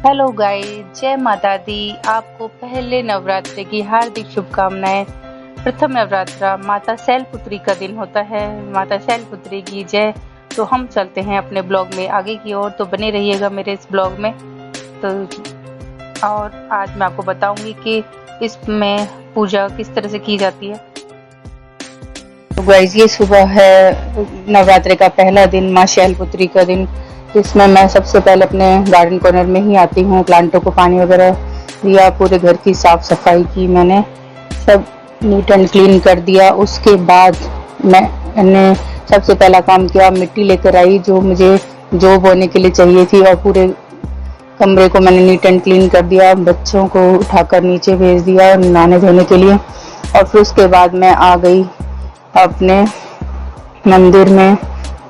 Hello guys, जय माता दी। आपको पहले नवरात्रि की हार्दिक शुभकामनाएं। प्रथम नवरात्रा माता शैलपुत्री का दिन होता है। माता शैलपुत्री की जय। तो हम चलते हैं अपने ब्लॉग में आगे की ओर, तो बने रहिएगा मेरे इस ब्लॉग में। तो और आज मैं आपको बताऊंगी कि इसमें पूजा किस तरह से की जाती है। तो गाइस, ये सुबह है नवरात्रि का पहला दिन, माँ शैलपुत्री का दिन। इसमें मैं सबसे पहले अपने गार्डन कॉर्नर में ही आती हूँ, प्लांटों को पानी वगैरह दिया, पूरे घर की साफ सफाई की, मैंने सब नीट एंड क्लीन कर दिया। उसके बाद मैंने सबसे पहला काम किया, मिट्टी लेकर आई जो मुझे जो बोने के लिए चाहिए थी, और पूरे कमरे को मैंने नीट एंड क्लीन कर दिया। बच्चों को उठाकर नीचे भेज दिया नहाने धोने के लिए, और फिर उसके बाद मैं आ गई अपने मंदिर में।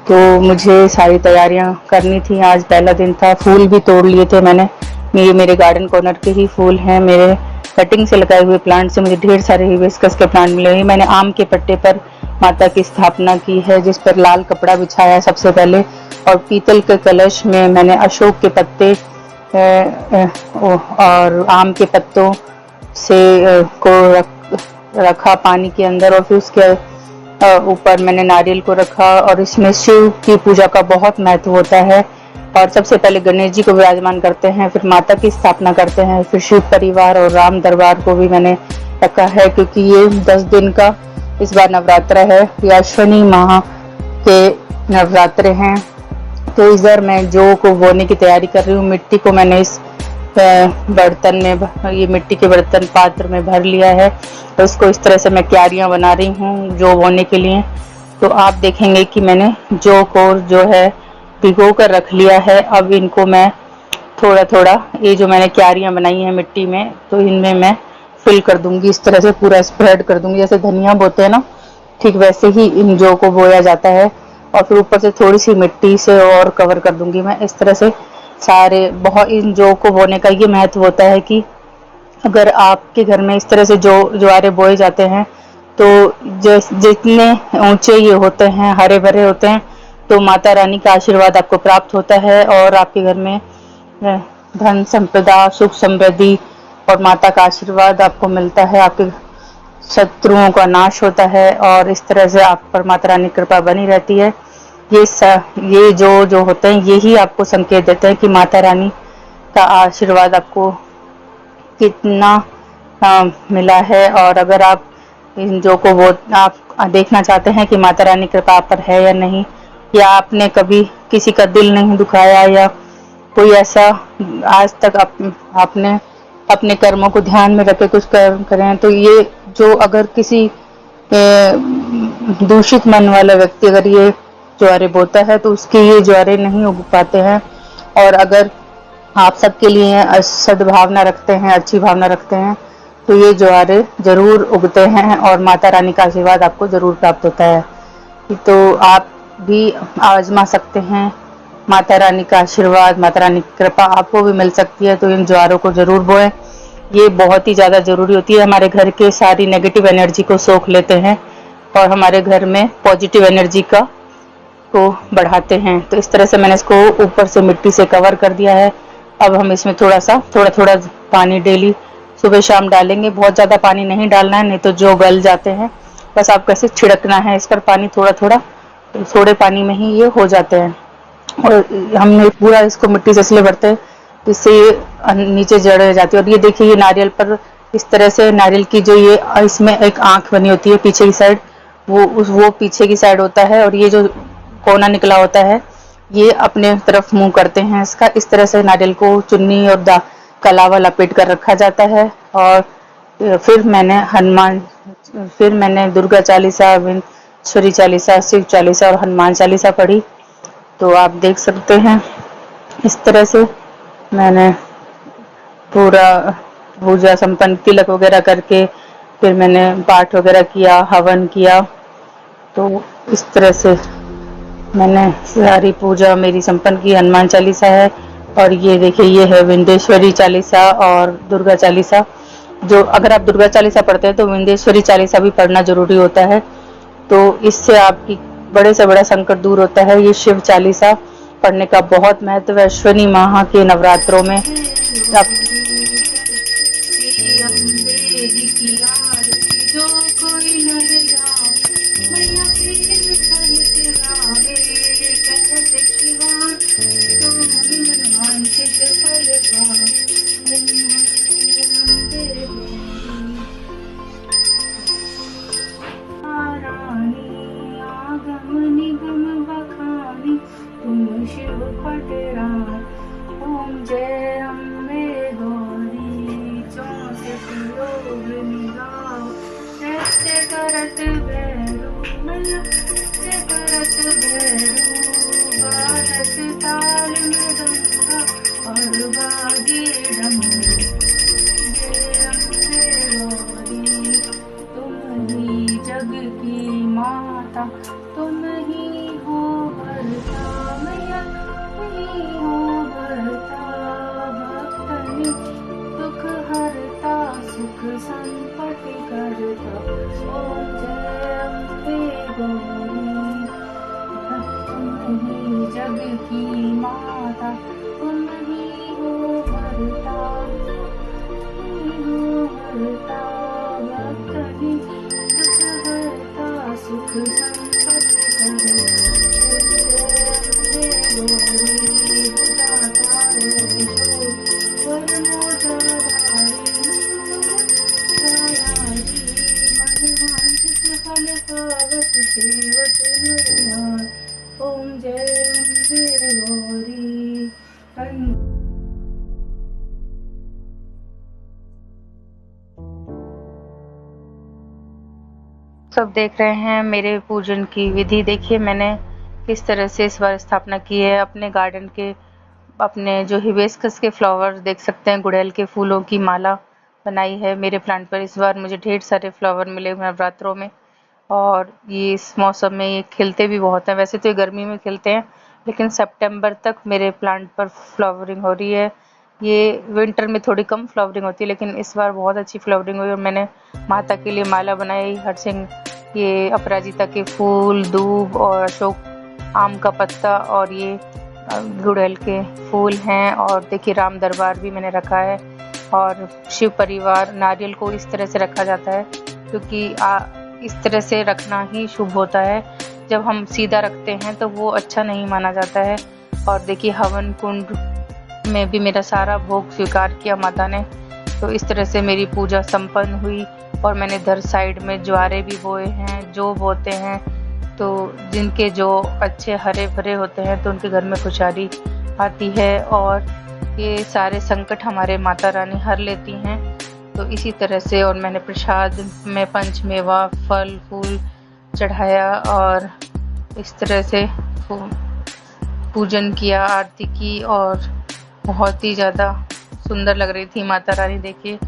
तो मुझे सारी तैयारियां करनी थी, आज पहला दिन था। फूल भी तोड़ लिए थे मैंने, ये मेरे गार्डन कॉर्नर के ही फूल हैं, मेरे कटिंग से लगाए हुए प्लांट से मुझे ढेर सारे हिबिस्कस के प्लांट मिले। मैंने आम के पट्टे पर माता की स्थापना की है, जिस पर लाल कपड़ा बिछाया सबसे पहले, और पीतल के कलश में मैंने अशोक के पत्ते और आम के पत्तों से को रखा पानी के अंदर, और फिर उसके ऊपर मैंने नारियल को रखा। और इसमें शिव की पूजा का बहुत महत्व होता है, और सबसे पहले गणेश जी को विराजमान करते हैं, फिर माता की स्थापना करते हैं, फिर शिव परिवार और राम दरबार को भी मैंने रखा है, क्योंकि ये 10 दिन का इस बार नवरात्र है, या शनि माह के नवरात्र हैं। तो इस बार मैं जौ को बोने की तैयारी कर रही हूँ। मिट्टी को मैंने इस बर्तन में, ये मिट्टी के बर्तन पात्र में भर लिया है, तो इसको इस तरह से मैं क्यारियां बना रही हूँ जौ बोने के लिए। तो आप देखेंगे कि मैंने जौ को जो है भिगो कर रख लिया है। अब इनको मैं थोड़ा थोड़ा, ये जो मैंने क्यारियां बनाई हैं मिट्टी में, तो इनमें मैं फिल कर दूंगी, इस तरह से पूरा स्प्रेड कर दूंगी, जैसे धनिया बोते हैं ना, ठीक वैसे ही इन जौ को बोया जाता है। और फिर ऊपर से थोड़ी सी मिट्टी से और कवर कर दूंगी मैं, इस तरह से सारे। बहुत इन जौ को बोने का ये महत्व होता है कि अगर आपके घर में इस तरह से ज्वारे बोए जाते हैं, तो जितने ऊंचे ये होते हैं, हरे भरे होते हैं, तो माता रानी का आशीर्वाद आपको प्राप्त होता है, और आपके घर में धन संपदा, सुख समृद्धि और माता का आशीर्वाद आपको मिलता है। आपके शत्रुओं का नाश होता है, और इस तरह से आप पर माता रानी कृपा बनी रहती है। ये जो होते हैं, यही आपको संकेत देते हैं कि माता रानी का आशीर्वाद आपको कितना मिला है। और अगर आप इन जो को वो आप देखना चाहते हैं कि माता रानी कृपा आप पर है या नहीं, या आपने कभी किसी का दिल नहीं दुखाया, या कोई ऐसा आज तक आपने अपने कर्मों को ध्यान में रख के कुछ कर्म करें, तो ये जो अगर किसी दूषित मन वाला व्यक्ति अगर ये ज्वारे बोता है, तो उसके ये ज्वारे नहीं उग पाते हैं। और अगर आप सबके लिए सद्भावना रखते हैं, अच्छी भावना रखते हैं, तो ये ज्वारे जरूर उगते हैं, और माता रानी का आशीर्वाद आपको जरूर प्राप्त होता है। तो आप भी आजमा सकते हैं, माता रानी का आशीर्वाद, माता रानी की कृपा आपको भी मिल सकती है। तो इन ज्वारों को जरूर बोएं, ये बहुत ही ज़्यादा जरूरी होती है। हमारे घर के सारी नेगेटिव एनर्जी को सोख लेते हैं, और हमारे घर में पॉजिटिव एनर्जी को बढ़ाते हैं। तो इस तरह से मैंने इसको ऊपर से मिट्टी से कवर कर दिया है। अब हम इसमें थोड़ा थोड़ा पानी डेली सुबह शाम डालेंगे। बहुत ज़्यादा पानी नहीं डालना है, नहीं तो जो गल जाते हैं। बस आपको ऐसे छिड़कना है इस पर पानी, थोड़ा थोड़ा, तो थोड़े पानी में ही ये हो जाते हैं। और हमने पूरा इसको मिट्टी से इसलिए भरते हैं जिससे ये नीचे जड़ जाती है। और ये देखिए, ये नारियल पर इस तरह से, नारियल की जो ये इसमें एक आँख बनी होती है पीछे की साइड, वो पीछे की साइड होता है, और ये जो कोना निकला होता है, ये अपने तरफ मुंह करते हैं इसका। इस तरह से नारियल को चुन्नी और कलावा लपेट कर रखा जाता है। और फिर मैंने दुर्गा चालीसा, विंध्येश्वरी चालीसा, शिव चालीसा और हनुमान चालीसा पढ़ी। तो आप देख सकते हैं इस तरह से मैंने पूरा पूजा संपन्न, तिलक वगैरह करके फिर मैंने पाठ वगैरह किया, हवन किया। तो इस तरह से मैंने सारी पूजा मेरी संपन्न की। हनुमान चालीसा है, और ये देखिए, ये है विंध्येश्वरी चालीसा और दुर्गा चालीसा। जो अगर आप दुर्गा चालीसा पढ़ते हैं तो विंध्येश्वरी चालीसा भी पढ़ना जरूरी होता है, तो इससे आपकी बड़े से बड़ा संकट दूर होता है। ये शिव चालीसा पढ़ने का बहुत महत्व है। अश्विनी माह के नवरात्रों में आप जो कोई नर गावे मैया प्रेम सहित गावे कहते शिवा तो मन वांछित फल रानी आगम निगम बखानी तुम शिव पटरार ओम जय अम्बे गौरी चौसठ लोग निगाओ ऐसे करत भैरू मैया ऐसे करत भैरू बाजत ताल मृदंगा और बागे डमरू जय अम्बे गौरी तुम ही जग की माता तुम ही हो भरता मैया तुम ही हो भरता भक्तनि दुख हरता सुख संपत्ति करता ओम जय अम्बे गौरी तुम ही जग की माता तुम ही हो भरता तुम ही हो भरता भक्तनि दुख हरता सुख संपत्ति करता गौरी जाता किशोर फल पावत सेवत नरनार ओम जय अम्बे गौरी। सब देख रहे हैं मेरे पूजन की विधि। देखिए मैंने किस तरह से इस बार स्थापना की है अपने गार्डन के। अपने जो हिबिस्कस के फ्लावर देख सकते हैं, गुड़हल के फूलों की माला बनाई है मेरे प्लांट पर। इस बार मुझे ढेर सारे फ्लावर मिले हुए नवरात्रों में, और ये इस मौसम में ये खिलते भी बहुत हैं। वैसे तो ये गर्मी में खिलते हैं, लेकिन सितंबर तक मेरे प्लांट पर फ्लावरिंग हो रही है। ये विंटर में थोड़ी कम फ्लावरिंग होती है, लेकिन इस बार बहुत अच्छी फ्लावरिंग हुई। और मैंने माता के लिए माला बनाई, हरसिंह, ये अपराजिता के फूल, दूब और अशोक आम का पत्ता, और ये गुड़हल के फूल हैं। और देखिए राम दरबार भी मैंने रखा है। और शिव परिवार, नारियल को इस तरह से रखा जाता है क्योंकि इस तरह से रखना ही शुभ होता है। जब हम सीधा रखते हैं तो वो अच्छा नहीं माना जाता है। और देखिए हवन कुंड में भी मेरा सारा भोग स्वीकार किया माता ने। तो इस तरह से मेरी पूजा संपन्न हुई। और मैंने इधर साइड में ज्वारे भी बोए हैं, जो बोते हैं तो जिनके जो अच्छे हरे भरे होते हैं तो उनके घर में खुशहाली आती है। और ये सारे संकट हमारे माता रानी हर लेती हैं। तो इसी तरह से, और मैंने प्रसाद में पंचमेवा फल फूल चढ़ाया और इस तरह से पूजन किया, आरती की, और बहुत ही ज़्यादा सुंदर लग रही थी माता रानी। देखिए,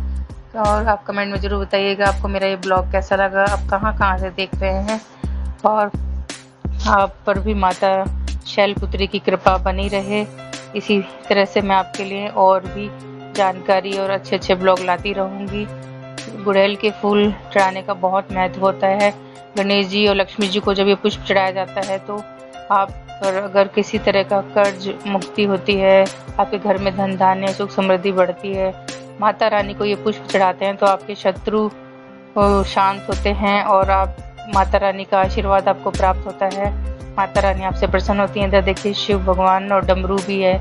और आप कमेंट में ज़रूर बताइएगा आपको मेरा ये ब्लॉग कैसा लगा, आप कहाँ से देख रहे हैं। और आप पर भी माता शैलपुत्री की कृपा बनी रहे। इसी तरह से मैं आपके लिए और भी जानकारी और अच्छे ब्लॉग लाती रहूँगी। गुड़हल के फूल चढ़ाने का बहुत महत्व होता है। गणेश जी और लक्ष्मी जी को जब ये पुष्प चढ़ाया जाता है तो आप पर अगर किसी तरह का कर्ज मुक्ति होती है, आपके घर में धन धान्य सुख समृद्धि बढ़ती है। माता रानी को ये पुष्प चढ़ाते हैं तो आपके शत्रु शांत होते हैं और आप माता रानी का आशीर्वाद आपको प्राप्त होता है। माता रानी आपसे प्रसन्न होती हैं। इधर देखिए शिव भगवान और डमरू भी है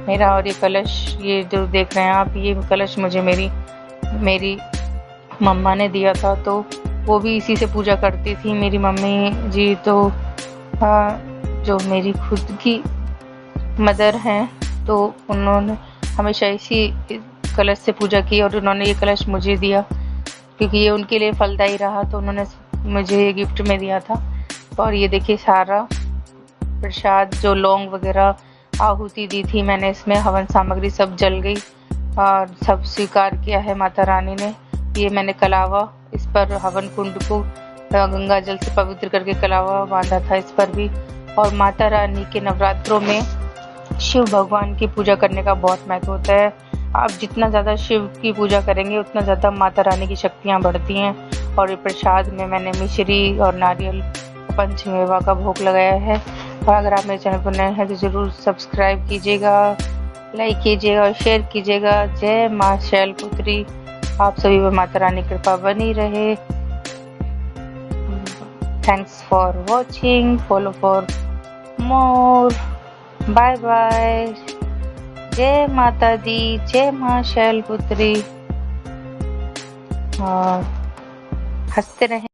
मेरा। और ये कलश, ये जो देख रहे हैं आप, ये कलश मुझे मेरी मम्मा ने दिया था, तो वो भी इसी से पूजा करती थी मेरी मम्मी जी। तो जो मेरी खुद की मदर हैं तो उन्होंने हमेशा इसी कलश से पूजा की, और उन्होंने ये कलश मुझे दिया क्योंकि ये उनके लिए फलदायी रहा, तो उन्होंने मुझे ये गिफ्ट में दिया था। और ये देखिए सारा प्रसाद, जो लौंग वगैरह आहुति दी थी मैंने, इसमें हवन सामग्री सब जल गई और सब स्वीकार किया है माता रानी ने। ये मैंने कलावा, इस पर हवन कुंड को गंगा जल से पवित्र करके कलावा बांधा था इस पर भी। और माता रानी के नवरात्रों में शिव भगवान की पूजा करने का बहुत महत्व होता है। आप जितना ज़्यादा शिव की पूजा करेंगे उतना ज़्यादा माता रानी की शक्तियाँ बढ़ती हैं। और ये प्रसाद में मैंने मिश्री और नारियल पंचमेवा का भोग लगाया है। और अगर आप मेरे चैनल पर नए हैं तो ज़रूर सब्सक्राइब कीजिएगा, लाइक कीजिएगा और शेयर कीजिएगा। जय माँ शैलपुत्री। आप सभी पर माता रानी कृपा बनी रहे। Thanks for watching. Follow for more. Bye bye. जय माता दी। जय माँ शैलपुत्री। और हंसते रहें।